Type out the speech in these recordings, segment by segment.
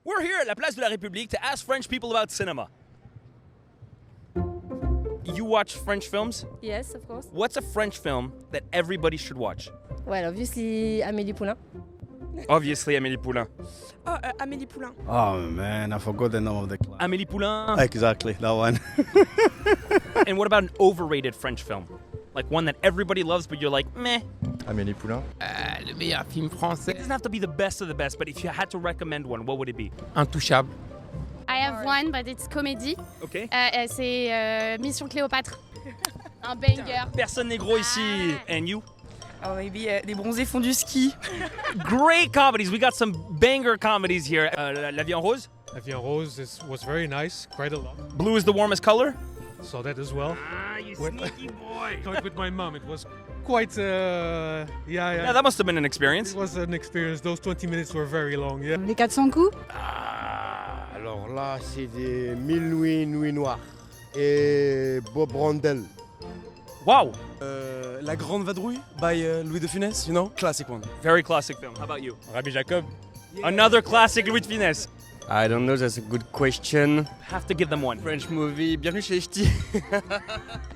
We're here at la Place de la République to ask French people about cinema. You watch French films? Yes, of course. What's a French film that everybody should watch? Well, obviously, Amélie Poulain. Obviously, Amélie Poulain. Oh, Amélie Poulain. Oh man, I forgot the name of the class. Amélie Poulain. Exactly, that one. And what about an overrated French film? Like one that everybody loves, but you're like, meh. Amélie Poulain. Le meilleur film français. It doesn't have to be the best of the best, but if you had to recommend one, what would it be? Intouchable. I have one, but it's comedy. Okay. C'est Mission Cléopâtre. Un banger. Personne n'est gros ici. And you? Oh, maybe Les Bronzés font du ski. Great comedies. We got some banger comedies here. La Vie en Rose? La Vie en Rose was very nice, quite a lot. Blue is the warmest color? Saw that as well. Ah, you sneaky boy. Saw it with my mom. It was quite, Yeah, that must have been an experience. It was an experience. Those 20 minutes were very long, yeah. Les 400 coups. Alors là, c'est des Mille Nuits, Nuits Noires et Bob Rondel. Wow. La Grande Vadrouille by Louis de Funès, you know? Classic one. Very classic film. How about you? Rabbi Jacob. Another classic Louis de Funès. I don't know, that's a good question. Have to give them one. French movie, Bienvenue chez les Ch'tis.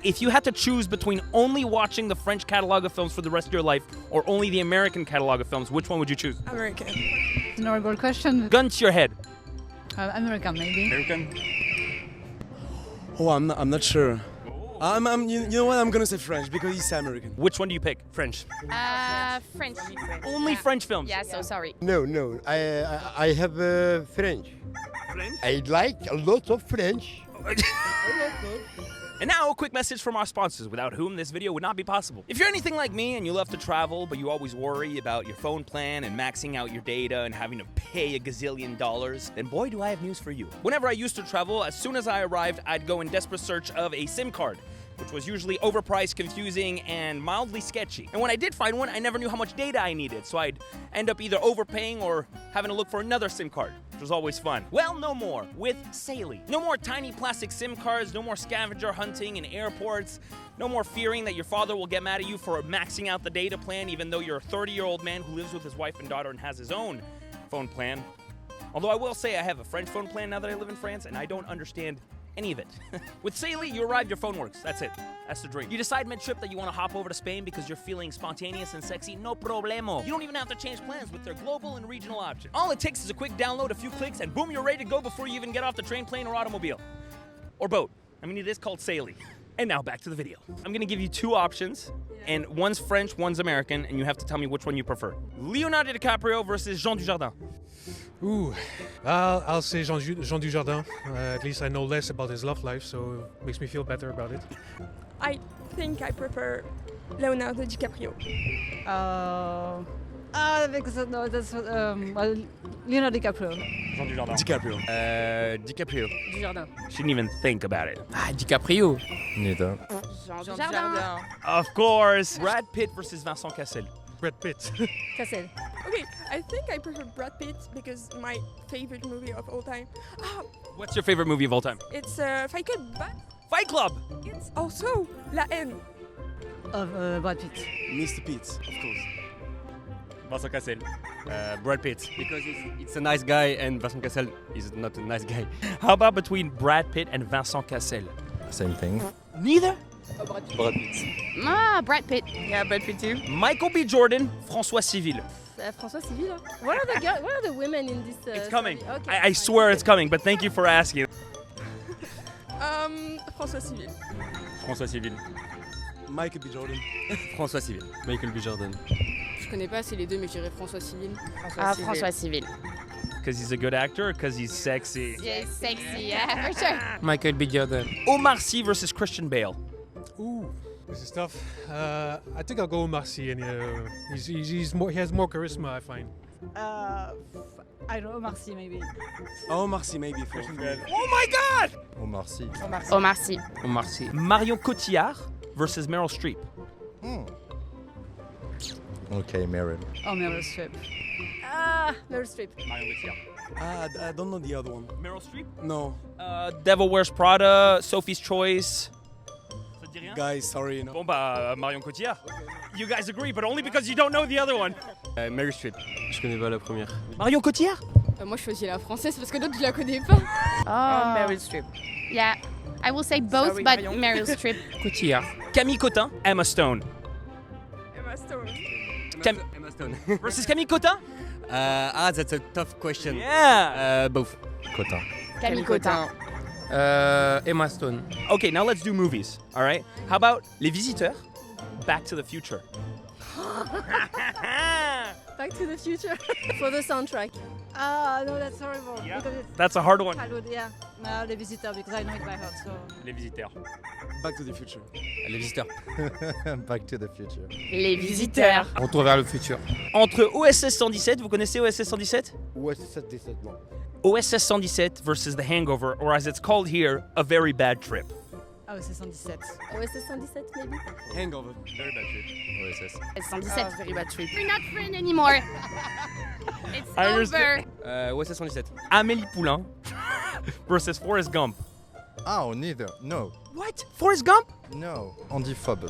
If you had to choose between only watching the French catalog of films for the rest of your life or only the American catalog of films, which one would you choose? American. It's an horrible question. Gun to your head. American, maybe. American? Oh, I'm not sure. You know what? I'm gonna say French because he's American. Which one do you pick? French. French. Only French films? Yeah, so sorry. No, I have French. French? I like a lot of French. And now a quick message from our sponsors, without whom this video would not be possible. If you're anything like me and you love to travel, but you always worry about your phone plan and maxing out your data and having to pay a gazillion dollars, then boy do I have news for you. Whenever I used to travel, as soon as I arrived, I'd go in desperate search of a SIM card, which was usually overpriced, confusing, and mildly sketchy. And when I did find one, I never knew how much data I needed, so I'd end up either overpaying or having to look for another SIM card, which was always fun. Well, no more with Saily. No more tiny plastic SIM cards, no more scavenger hunting in airports, no more fearing that your father will get mad at you for maxing out the data plan even though you're a 30-year-old man who lives with his wife and daughter and has his own phone plan. Although I will say I have a French phone plan now that I live in France, and I don't understand any of it. With Saily, you arrive, your phone works. That's it. That's the dream. You decide mid-trip that you want to hop over to Spain because you're feeling spontaneous and sexy. No problemo. You don't even have to change plans with their global and regional option. All it takes is a quick download, a few clicks, and boom, you're ready to go before you even get off the train, plane, or automobile. Or boat. I mean, it is called Saily. And now back to the video. I'm gonna give you two options, and one's French, one's American, and you have to tell me which one you prefer. Leonardo DiCaprio versus Jean Dujardin. Ooh, I'll say Jean Dujardin. At least I know less about his love life, so it makes me feel better about it. I think I prefer Leonardo DiCaprio. Because no, that's well, Leonardo DiCaprio. Jean Dujardin. DiCaprio. DiCaprio. Dujardin. She didn't even think about it. DiCaprio. Neither. Jean Dujardin. Of course. Brad Pitt versus Vincent Cassel. Brad Pitt. Cassel. Okay, I think I prefer Brad Pitt because my favorite movie of all time. What's your favorite movie of all time? It's Fight Club, but Fight Club. it's also La Haine. Of Brad Pitt. Mr. Pete, of course. Vincent Cassel. Brad Pitt. Because it's a nice guy and Vincent Cassel is not a nice guy. How about between Brad Pitt and Vincent Cassel? Same thing. Neither? Brad Pitt. Brad Pitt. Yeah, Brad Pitt too. Michael B. Jordan, François Civil. François Civil. What are the women in this? It's coming. story? Okay, I swear it's coming, but thank you for asking. François Civil. François Civil. Michael B. Jordan. François Civil. Michael B. Jordan. Je connais pas assez les deux, mais je dirais François Civil. François Civil. Because he's a good actor or because he's sexy? Yeah, sexy, yeah, for sure. Michael B. Jordan. Omar Sy versus Christian Bale. Ooh, this is tough. I think I'll go with Marcy, and he has more charisma, I find. I don't know, Marcy maybe. Oh, Marcy, maybe. For Oh my God! Omar Sy. Omar Sy. Omar Sy. Marion Cotillard versus Meryl Streep. Okay, Meryl. Oh, Meryl Streep. Meryl Streep. Marion Cotillard. I don't know the other one. Meryl Streep? No. Devil Wears Prada, Sophie's Choice. Ça te dit rien? Guys, sorry. No. Bon bah, Marion Cotillard. You guys agree, but only because you don't know the other one. Meryl Streep. Je connais pas la première. Marion Cotillard? Moi, je choisis la française parce que l'autre, je la connais pas. Oh, Meryl Streep. yeah. I will say both, Sorry, but Marion. Meryl Streep. Cotillard. Camille Cotin, Emma Stone. Emma Stone. Emma Stone. Versus Camille Cotin? That's a tough question. Yeah. Both. Cotin. Camille Cotin. Emma Stone. Okay, now let's do movies, all right? How about Les Visiteurs, Back to the Future? Back to the Future. For the soundtrack. Ah, no, that's horrible. Yeah. Because it's That's a hard one. childhood, yeah. Les visiteurs, because I know it by heart, so. Les Visiteurs. Back to the future. Les visiteurs. Back to the future. Les visiteurs. Retour vers le futur. Entre OSS 117, vous connaissez OSS 117? Ouais, c'est 7-17, non. OSS 117 versus The Hangover, or as it's called here, A Very Bad Trip. Ah, c'est 117. OSS 117, maybe? Hangover. Very bad trip. OSS. It's 117. Ah, very bad trip. We're not friends anymore. It's I over. understand. OSS 117. Amélie Poulain versus Forrest Gump. Oh, neither. No. What? Forrest Gump? No. Andy Fob.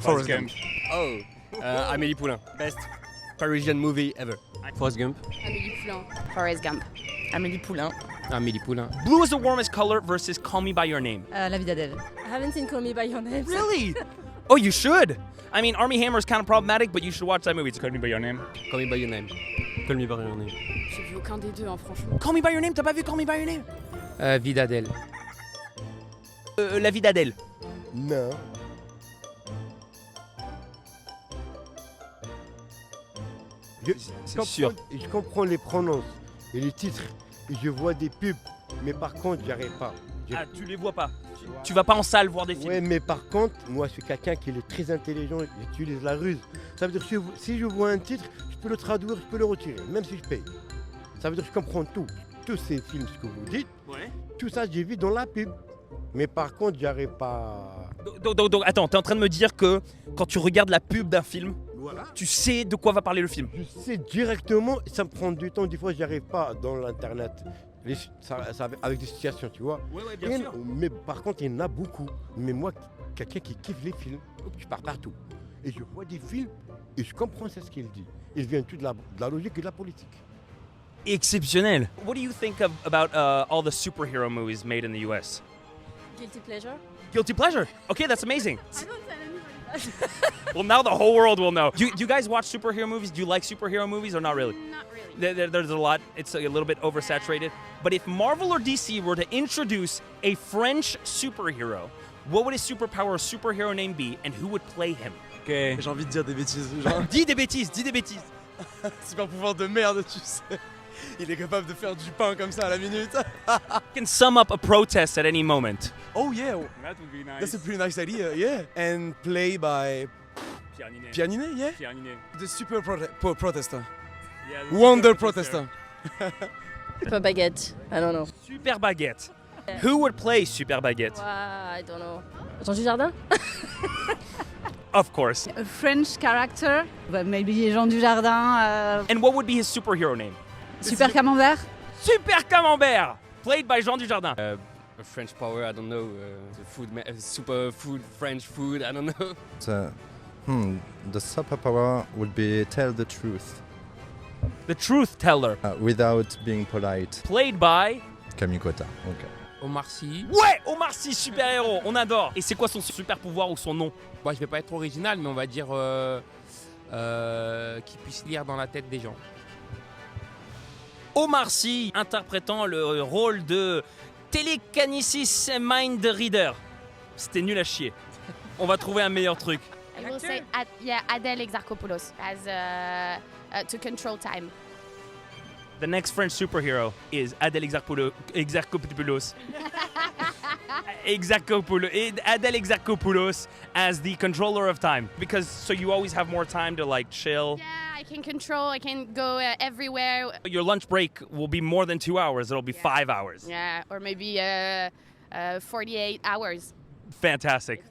Forrest Gump. Oh. Amélie Poulain. Best Parisian movie ever. Forrest Gump. Amélie Poulain. Forrest Gump. Amélie Poulain. Amélie Poulain. Blue is the warmest color versus Call Me By Your Name. La vie d'Adèle. I haven't seen Call Me By Your Name. Really? Oh, you should. I mean, Army Hammer is kind of problematic, but you should watch that movie. It's Call Me By Your Name. Call me by your name. Call me by your name. J'ai vu aucun des deux, hein, franchement. Call Me By Your Name, t'as pas vu Call Me By Your Name? Vie d'Adèle. La vie d'Adèle. Non. C'est sûr. Je comprends les prononces et les titres. Et je vois des pubs. Mais par contre, j'y arrive pas. Ah, tu les vois pas. Tu vas pas en salle voir des films. Ouais, mais par contre, moi, je suis quelqu'un qui est très intelligent. J'utilise la ruse. Ça veut dire que si je vois un titre, je peux le traduire, je peux le retirer, même si je paye. Ça veut dire que je comprends tout. Tous ces films, ce que vous dites, Ouais. tout ça, j'ai vu dans la pub. Mais par contre, j'y arrive pas. Donc, attends, t'es en train de me dire que quand tu regardes la pub d'un film, Voilà. tu sais de quoi va parler le film. Je sais directement, ça me prend du temps. Des fois, j'y arrive pas dans l'internet. Avec des situations, tu vois. Ouais, Mais par contre, il y en a beaucoup. Mais moi, quelqu'un qui kiffe les films, je pars partout. Et je vois des films et je comprends ce qu'il dit. Il vient tout de la logique et de la politique. Exceptionnel. What do you think about all the superhero movies made in the US? Guilty Pleasure? Guilty pleasure. Okay, that's amazing. I don't tell anybody that. Well, now the whole world will know. Do you guys watch superhero movies? Do you like superhero movies or not really? Not really. There's a lot. It's a little bit oversaturated. But if Marvel or DC were to introduce a French superhero, what would his superpower or superhero name be, and who would play him? Ok. J'ai envie de dire des bêtises. Genre, Dis des bêtises. super pouvoir de merde, tu sais. Il est capable de faire du pain comme ça à la minute. You can sum up a protest at any moment. Oh yeah, That would be nice. that's a pretty nice idea, yeah. And play by Pianine, yeah? The super protester. Wonder protester. Super Baguette. I don't know. Super Baguette. Who would play Super Baguette? I don't know. Jean Dujardin? Of course. A French character, but maybe Jean Dujardin. And what would be his superhero name? Super Camembert. Super Camembert, played by Jean Dujardin. A French power, I don't know. Super food, French food, I don't know. The superpower would be tell the truth The Truth Teller, without being polite. played by... Camille Cotin. Okay. Omar Sy. Ouais, Omar Sy, super-héros, on adore. Et c'est quoi son super pouvoir ou son nom? Bon, je vais pas être original, mais on va dire qu'il puisse lire dans la tête des gens. Omar Sy, interprétant le rôle de Telekinesis Mind Reader. C'était nul à chier. On va trouver un meilleur truc. I will say Adèle Exarchopoulos as to control time. The next French superhero is Adèle Exarchopoulos. Adèle Exarchopoulos as the controller of time. Because so you always have more time to like chill. Yeah, I can control. I can go everywhere. Your lunch break will be more than 2 hours. It'll be 5 hours. Yeah, or maybe 48 hours. Fantastic.